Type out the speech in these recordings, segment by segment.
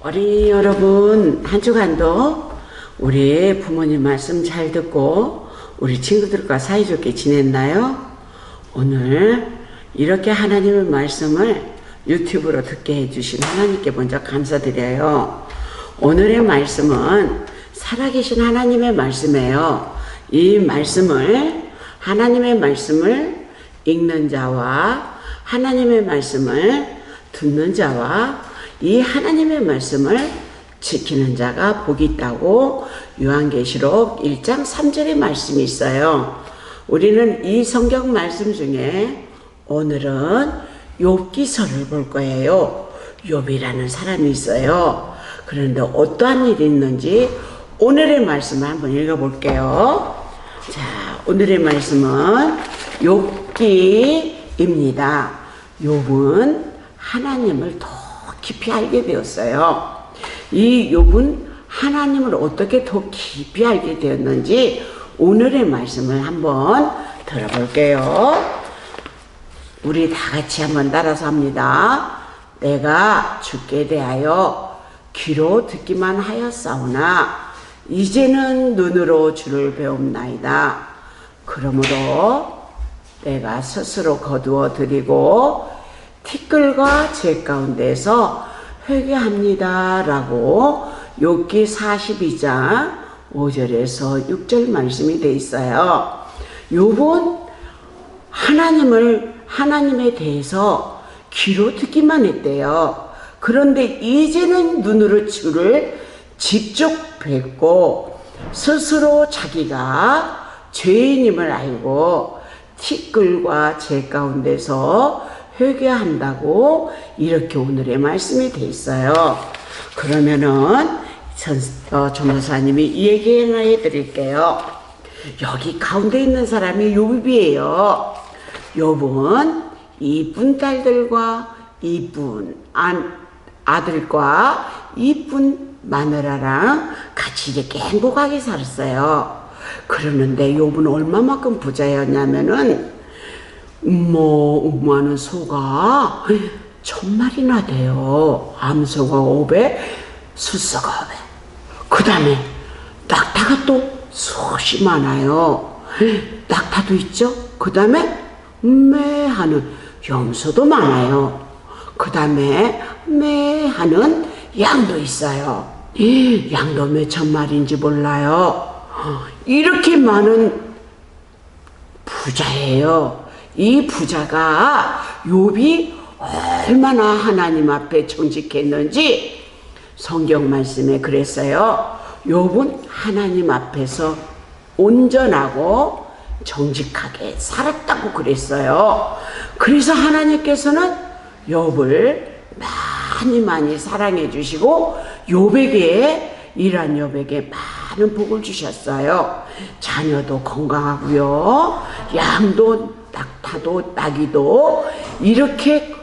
어린이 여러분, 한 주간도 우리 부모님 말씀 잘 듣고 우리 친구들과 사이좋게 지냈나요? 오늘 이렇게 하나님의 말씀을 유튜브로 듣게 해주신 하나님께 먼저 감사드려요. 오늘의 말씀은 살아계신 하나님의 말씀이에요. 이 말씀을, 하나님의 말씀을 읽는 자와 하나님의 말씀을 듣는 자와 이 하나님의 말씀을 지키는 자가 복이 있다고 요한계시록 1장 3절의 말씀이 있어요. 우리는 이 성경 말씀 중에 오늘은 욥기서를 볼 거예요. 욥이라는 사람이 있어요. 그런데 어떠한 일이 있는지 오늘의 말씀을 한번 읽어볼게요. 자, 오늘의 말씀은 욥기입니다. 욥은 하나님을 더 깊이 알게 되었어요. 이 욥은 하나님을 어떻게 더 깊이 알게 되었는지 오늘의 말씀을 한번 들어볼게요. 우리 다 같이 한번 따라서 합니다. 내가 주께 대하여 귀로 듣기만 하였사오나 이제는 눈으로 주를 배움나이다. 그러므로 내가 스스로 거두어 드리고 티끌과 재 가운데서 회개합니다 라고 욥기 42장 5절에서 6절 말씀이 되어 있어요. 욥은 하나님에 대해서 귀로 듣기만 했대요. 그런데 이제는 눈으로 주를 직접 뵙고 스스로 자기가 죄인임을 알고 티끌과 재 가운데서 회개한다고 이렇게 오늘의 말씀이 돼 있어요. 그러면은 전도사님이 이 얘기 하나 해드릴게요. 여기 가운데 있는 사람이 욥이에요. 욥은 이쁜 딸들과 이쁜 아들과 이쁜 마누라랑 같이 이렇게 행복하게 살았어요. 그러는데 욥은 얼마만큼 부자였냐면은 하는 소가 1000마리나 돼요. 암소가 500, 숫소가 500. 그 다음에 낙타가 또 수없이 많아요. 낙타도 있죠. 그 다음에 매하는 염소도 많아요. 그 다음에 매하는 양도 있어요. 양도 몇천 마리인지 몰라요. 이렇게 많은 부자예요. 이 부자가 욥이 얼마나 하나님 앞에 정직했는지 성경 말씀에 그랬어요. 욥은 하나님 앞에서 온전하고 정직하게 살았다고 그랬어요. 그래서 하나님께서는 욥을 많이 사랑해 주시고 이러한 욥에게 많은 복을 주셨어요. 자녀도 건강하고요. 양도 낙타도 나귀도 이렇게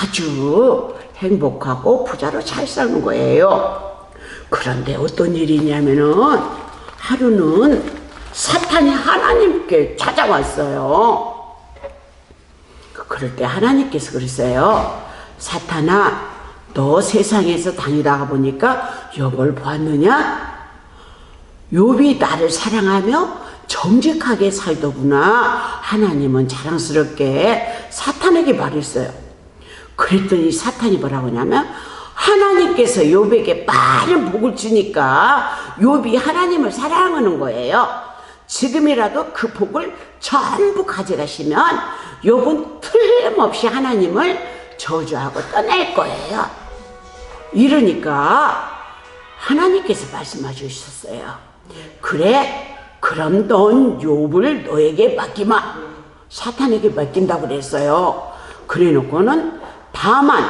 아주 행복하고 부자로 잘 사는 거예요. 그런데 어떤 일이 있냐면은 하루는 사탄이 하나님께 찾아왔어요. 그럴 때 하나님께서 그랬어요. 사탄아, 너 세상에서 다니다가 보니까 욥을 보았느냐? 욥이 나를 사랑하며 정직하게 살더구나. 하나님은 자랑스럽게 사탄에게 말했어요. 그랬더니 사탄이 뭐라고 하냐면 하나님께서 욥에게 많은 복을 주니까 욥이 하나님을 사랑하는 거예요. 지금이라도 그 복을 전부 가져가시면 욥은 틀림없이 하나님을 저주하고 떠날 거예요. 이러니까 하나님께서 말씀해 주셨어요. 그래, 그럼 넌 욥을 너에게 맡기마. 사탄에게 맡긴다고 그랬어요. 그래 놓고는 다만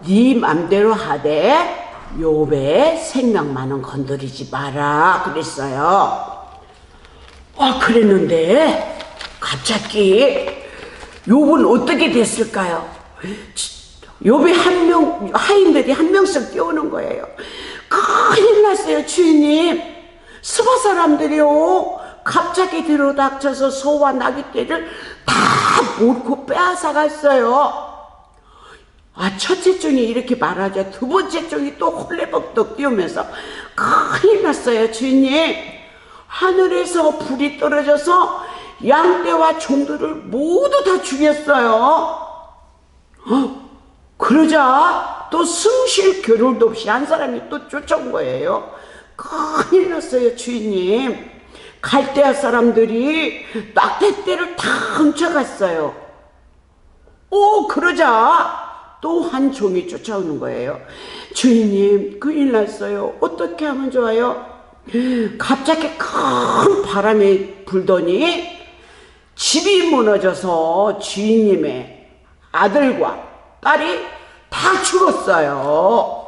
네 맘대로 하되 욥의 생명만은 건드리지 마라 그랬어요. 그랬는데 갑자기 욥은 어떻게 됐을까요? 욥이 하인들이 한 명씩 뛰어오는 거예요. 큰일 났어요, 주인님. 스바 사람들이요, 갑자기 들어닥쳐서 소와 나귀 떼를 다 몰고 빼앗아 갔어요. 첫째 종이 이렇게 말하자 두 번째 종이 또 헐레벅떡 뛰어오면서 큰일 났어요, 주인님. 하늘에서 불이 떨어져서 양떼와 종들을 모두 다 죽였어요. 그러자 또 숨쉴 겨를도 없이 한 사람이 또 쫓아온 거예요. 큰일 났어요, 주인님. 갈대아 사람들이 낙태떼를 다 훔쳐갔어요. 그러자 또 한 종이 쫓아오는 거예요. 주인님, 큰일 났어요. 어떻게 하면 좋아요? 갑자기 큰 바람이 불더니 집이 무너져서 주인님의 아들과 딸이 다 죽었어요.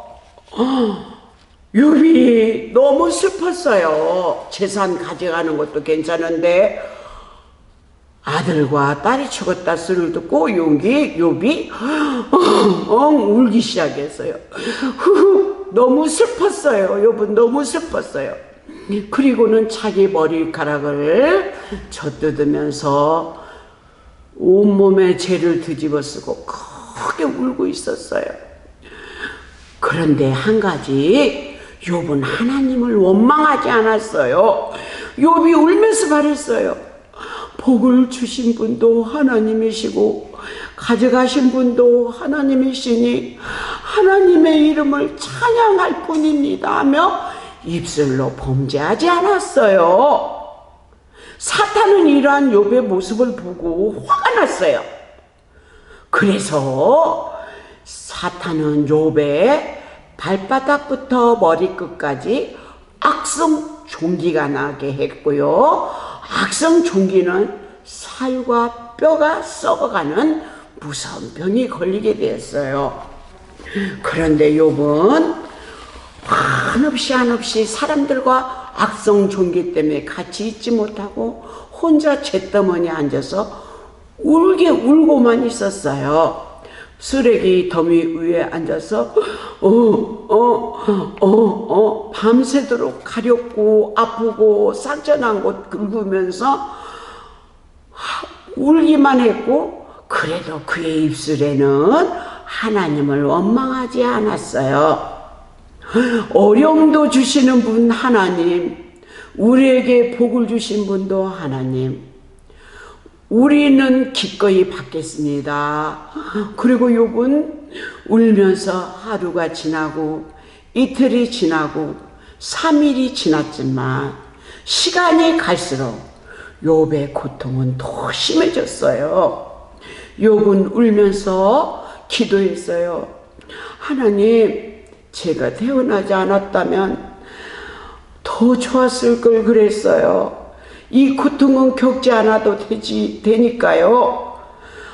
욥이 너무 슬펐어요. 재산 가져가는 것도 괜찮은데 아들과 딸이 죽었다 소리를 듣고 욥이 울기 시작했어요. 너무 슬펐어요. 욥은 너무 슬펐어요. 그리고는 자기 머리카락을 젖뜯으면서 온몸에 죄를 뒤집어 쓰고 크게 울고 있었어요. 그런데 한 가지, 욥은 하나님을 원망하지 않았어요. 욥이 울면서 말했어요. 복을 주신 분도 하나님이시고 가져가신 분도 하나님이시니 하나님의 이름을 찬양할 뿐입니다 하며 입술로 범죄하지 않았어요. 사탄은 이러한 욥의 모습을 보고 화가 났어요. 그래서 사탄은 욥의 발바닥부터 머리끝까지 악성 종기가 나게 했고요. 악성 종기는 살과 뼈가 썩어가는 무서운 병이 걸리게 되었어요. 그런데 욥은 한없이 사람들과 악성 종기 때문에 같이 있지 못하고 혼자 잿더미에 앉아서 울고만 있었어요. 쓰레기 더미 위에 앉아서 밤새도록 가렵고 아프고 상처난 곳 긁으면서 울기만 했고, 그래도 그의 입술에는 하나님을 원망하지 않았어요. 어려움도 주시는 분 하나님, 우리에게 복을 주신 분도 하나님, 우리는 기꺼이 받겠습니다. 그리고 욥은 울면서 하루가 지나고 이틀이 지나고 3일이 지났지만 시간이 갈수록 욥의 고통은 더 심해졌어요. 욥은 울면서 기도했어요. 하나님, 제가 태어나지 않았다면 더 좋았을 걸 그랬어요. 이 고통은 겪지 않아도 되니까요.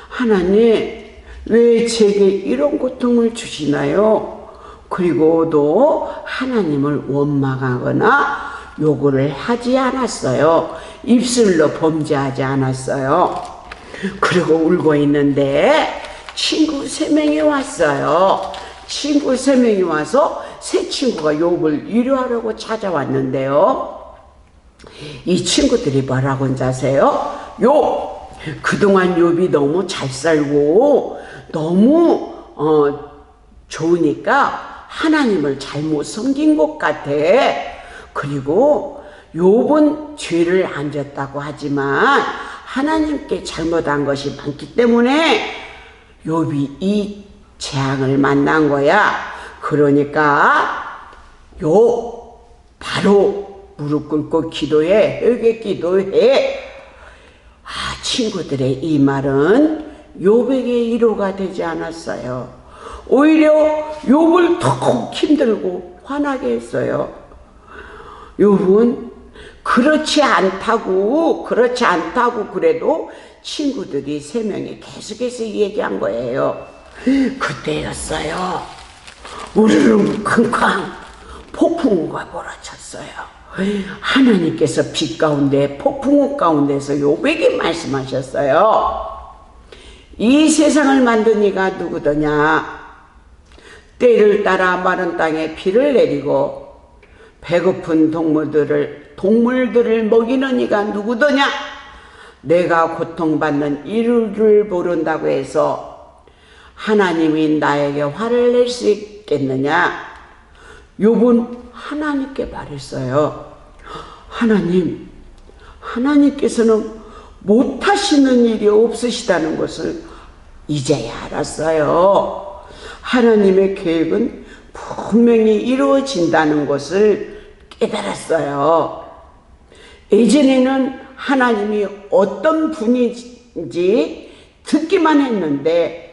하나님, 왜 제게 이런 고통을 주시나요? 그리고도 하나님을 원망하거나 요구를 하지 않았어요. 입술로 범죄하지 않았어요. 그리고 울고 있는데 친구 3명이 왔어요. 친구 3명이 와서 새 친구가 욥을 위로하려고 찾아왔는데요. 이 친구들이 뭐라고 하세요? 욥, 그동안 욥이 너무 잘 살고 너무 좋으니까 하나님을 잘못 섬긴 것 같아. 그리고 욥은 죄를 안 졌다고 하지만 하나님께 잘못한 것이 많기 때문에 욥이 이 재앙을 만난 거야. 그러니까 바로 무릎 꿇고 기도해. 회개 기도해. 친구들의 이 말은 욥에게 위로가 되지 않았어요. 오히려 욥을 더욱 힘들고 화나게 했어요. 욥은 그렇지 않다고 그래도 친구들이 3명이 계속해서 얘기한 거예요. 그때였어요. 우르릉 쾅쾅 폭풍우가 몰아쳤어요. 하나님께서 빛 가운데 폭풍우 가운데서 욥에게 말씀하셨어요. 이 세상을 만든 이가 누구더냐? 때를 따라 마른 땅에 비를 내리고 배고픈 동물들을 먹이는 이가 누구더냐? 내가 고통받는 이유를 모른다고 해서 하나님이 나에게 화를 낼 수 있겠느냐? 욥은 하나님께 말했어요. 하나님께서는 못하시는 일이 없으시다는 것을 이제야 알았어요. 하나님의 계획은 분명히 이루어진다는 것을 깨달았어요. 예전에는 하나님이 어떤 분인지 듣기만 했는데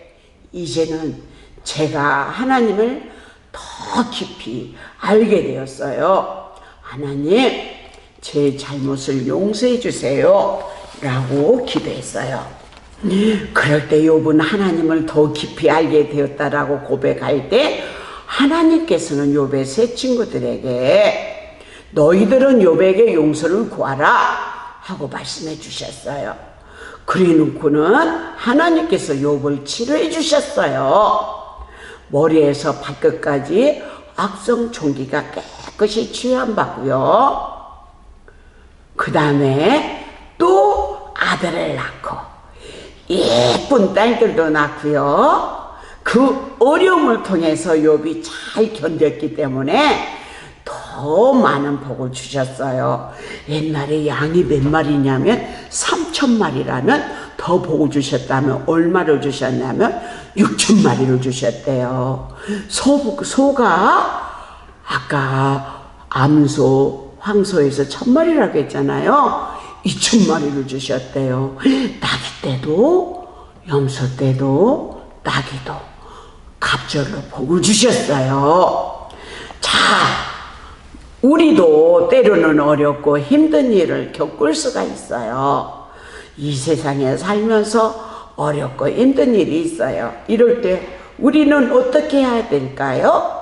이제는 제가 하나님을 더 깊이 알게 되었어요. 하나님, 제 잘못을 용서해 주세요 라고 기도했어요. 그럴 때 욥은 하나님을 더 깊이 알게 되었다라고 고백할 때 하나님께서는 욥의 세 친구들에게 너희들은 욥에게 용서를 구하라 하고 말씀해 주셨어요. 그래 놓고는 하나님께서 욥을 치료해 주셨어요. 머리에서 발끝까지 악성 종기가 깨끗이 치유받고요. 그 다음에 또 아들을 낳고 예쁜 딸들도 낳고요. 그 어려움을 통해서 욥이 잘 견뎠기 때문에 더 많은 복을 주셨어요. 옛날에 양이 몇 마리냐면 3,000마리라는 더 복을 주셨다면 얼마를 주셨냐면 6,000마리를 주셨대요. 소가 아까 암소, 황소에서 1,000마리라고 했잖아요. 2,000마리를 주셨대요. 나귀 때도 염소 때도 나귀도 갑절로 복을 주셨어요. 자, 우리도 때로는 어렵고 힘든 일을 겪을 수가 있어요. 이 세상에 살면서 어렵고 힘든 일이 있어요. 이럴 때 우리는 어떻게 해야 될까요?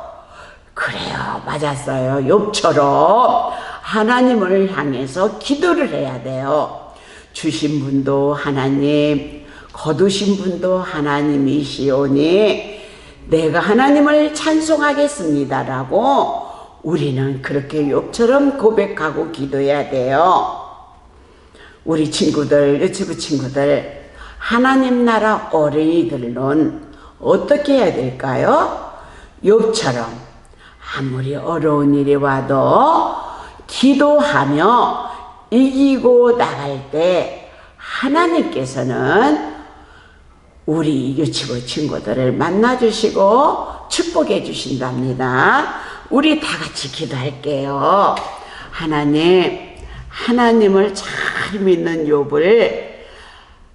그래요, 맞았어요. 욥처럼 하나님을 향해서 기도를 해야 돼요. 주신 분도 하나님, 거두신 분도 하나님이시오니 내가 하나님을 찬송하겠습니다라고 우리는 그렇게 욥처럼 고백하고 기도해야 돼요. 우리 친구들, 유치부 친구들, 하나님 나라 어린이들은 어떻게 해야 될까요? 욥처럼 아무리 어려운 일이 와도 기도하며 이기고 나갈 때 하나님께서는 우리 유치부 친구들을 만나주시고 축복해 주신답니다. 우리 다 같이 기도할게요. 하나님을 잘 믿는 욥을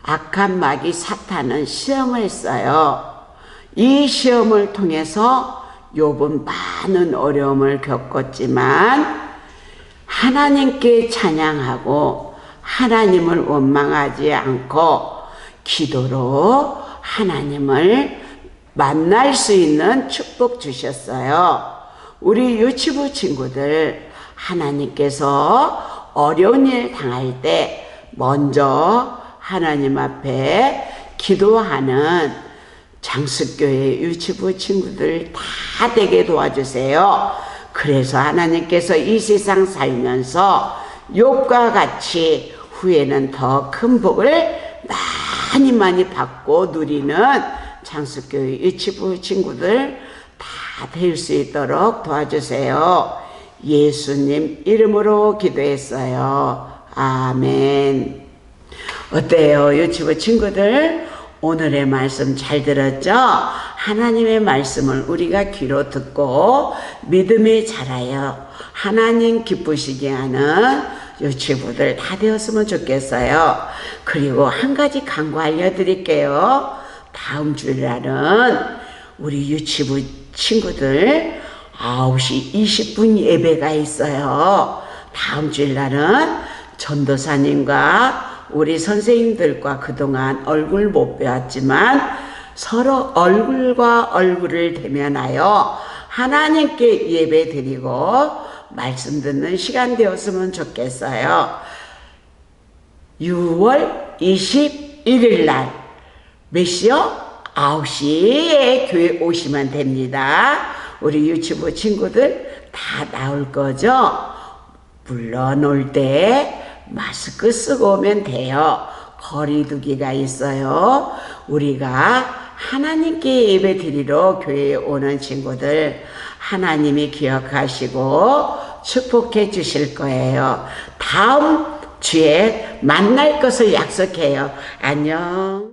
악한 마귀 사탄은 시험을 했어요. 이 시험을 통해서 욥은 많은 어려움을 겪었지만 하나님께 찬양하고 하나님을 원망하지 않고 기도로 하나님을 만날 수 있는 축복 주셨어요. 우리 유치부 친구들, 하나님께서 어려운 일 당할 때 먼저 하나님 앞에 기도하는 장수교회 유치부 친구들 다 되게 도와주세요. 그래서 하나님께서 이 세상 살면서 욥과 같이 후에는 더 큰 복을 많이 받고 누리는 장수교회 유치부 친구들 다 될 수 있도록 도와주세요. 예수님 이름으로 기도했어요. 아멘. 어때요, 유치부 친구들? 오늘의 말씀 잘 들었죠? 하나님의 말씀을 우리가 귀로 듣고 믿음이 자라요. 하나님 기쁘시게 하는 유치부들 다 되었으면 좋겠어요. 그리고 한 가지 강구 알려드릴게요. 다음 주일날은 우리 유치부 친구들 9시 20분 예배가 있어요. 다음 주일날은 전도사님과 우리 선생님들과 그동안 얼굴 못 뵈었지만 서로 얼굴과 얼굴을 대면하여 하나님께 예배 드리고 말씀 듣는 시간 되었으면 좋겠어요. 6월 21일 날 몇 시요? 9시에 교회 오시면 됩니다. 우리 유치부 친구들 다 나올 거죠? 물론 올 때 마스크 쓰고 오면 돼요. 거리 두기가 있어요. 우리가 하나님께 예배 드리러 교회에 오는 친구들 하나님이 기억하시고 축복해 주실 거예요. 다음 주에 만날 것을 약속해요. 안녕.